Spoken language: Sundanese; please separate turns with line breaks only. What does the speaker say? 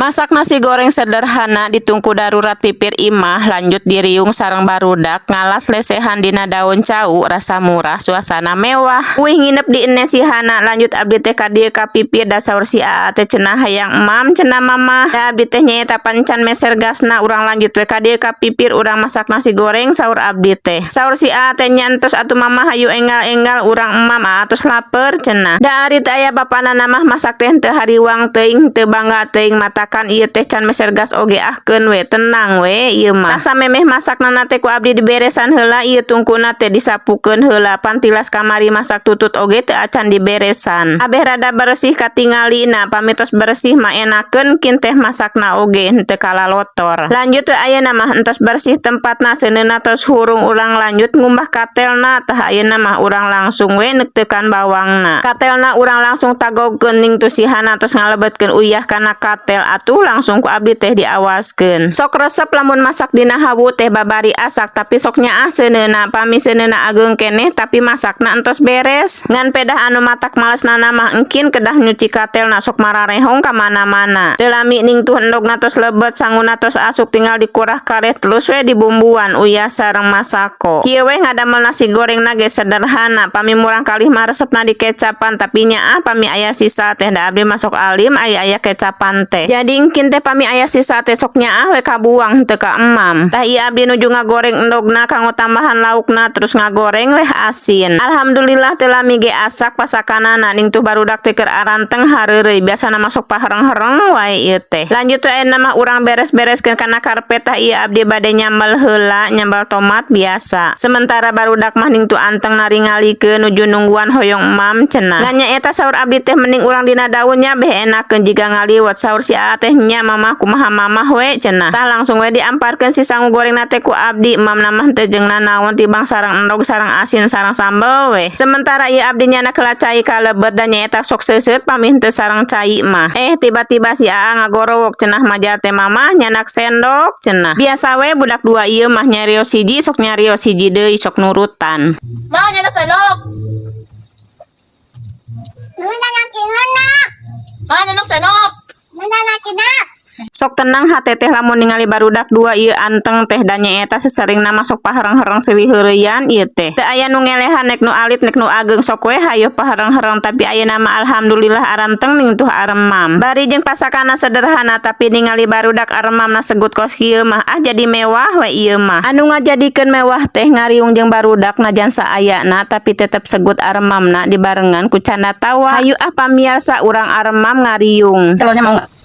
Masak nasi goreng sederhana ditungku darurat pipir imah, lanjut diriung sareng barudak, ngalas lesehan dina daun cau, rasa murah, suasana mewah. Wih nginep di Enesihana, lanjut abdi teh ka dieu ka pipir da saur si Aa teh cenah hayang emam cenah mamah. Da abdi teh nyaeta pancan meser gasna, urang lanjut we ka dieu ka pipir urang masak nasi goreng saur abdi teh. Saur si Aa teh nyantos atuh mamah hayu enggal-enggal urang emam atus lapar cenah. Da ari teh aya bapana mah masak teh teu hariwang teuing teu bangga teuing mata kan ieu teh can meser gas oge ahkeun we tenang we ieu mah. Tah samemeh masakna teh ku abdi diberesan heula ieu tungkuna teh disapukeun heula pantilas kamari masak tutut oge teu acan diberesan. Abeh rada bersih katingalina pamitos bersih mah enakeun kin teh masakna oge henteu kalalotor. Lanjut we ayeuna mah entos bersih tempatna seuneuna tos hurung urang lanjut ngumbah katelna tah ayeuna mah urang langsung we neuktekan bawangna. Katelna urang langsung tagogkeun ning tusihana tos ngalebetkeun uyah kana katel atuh langsung ku abdi teh diawaskeun. Sok resep lamun masak dina hawu teh babari asak tapi sok nyaah seuneuna pami seuneuna ageung keneh tapi masakna entos beres. Ngan pedah anu matak malesna mah engkin kedah nyuci katelna sok mararehong ka mana-mana. Teu lami ning tuh endogna tos lebet sanguna tos asuk tinggal dikurah kareh telus we dibumbuan uyah sareng masako. Kieu we ngadamel nasi goreng ge sederhana pami murang kalih mah resepna di kecapan tapi nyaah pami aya sisa teh da abdi masuk alim aya kecapan teh. Jadi engkin teh pami aya sisa teh sok nyaah we kabuang teu ka emam. Tah ieu abdi nuju ngagoreng endogna kanggo tambahan laukna terus ngagoreng weh asin. Alhamdulillah teu lami ge asak pasakanana ning tuh barudak teh keur aranteng hareureuy biasana masuk pahereng-hereng wae ieu teh. Lanjut we ayeuna mah urang beres-bereskeun kana karpet tah ieu abdi bade nyambel heula nyambel tomat biasa. Sementara barudak mah ning tuh anteng naringalikeun nuju nungguan hoyong emam cenah. Ngan nyaeta saur abdi teh mending urang dina daunnya beh enakeun jiga ngaliwat saur si Aa teh nya mamah kumaha mamah we cenah. Tah langsung we diamparkeun si sangu goreng teh ku abdi emam mah teh jeung nanaon tibang sareng endog sareng asin sareng sambel we. Sementara ieu abdi nyana keula cai kalebet dan nyaeta sok seuseut pamih teu sareng cai mah. Tiba-tiba si Aa ngagorowok cenah majar teh mamah nyanak sendok cenah. Biasa we budak dua ieu mah nyarios hiji sok nyarios hiji deui sok nurutan.
Mau nyanak sendok. Mana nyanak sendok?
Sok tenang hate teh lamun ningali barudak dua ieu anteng teh da nyaeta seseringna masuk pahereng-hereng seuwih-heureuyan ieu teh. Teu aya nu ngelehan nek nu alit nek nu ageung sok we hayu pahereng-hereng tapi ayeuna mah alhamdulillah aranteng ning tuh aremam. Bari jeung pasakana sederhana tapi ningali barudak aremamna segut kos kieu mah jadi mewah we ieu mah. Anu ngajadikeun mewah teh ngariung jeung barudak najan saayana tapi tetep segut aremamna dibarengan ku canda tawa. Hayu pamiarsa urang aremam ngariung.
Telurnya mau nggak?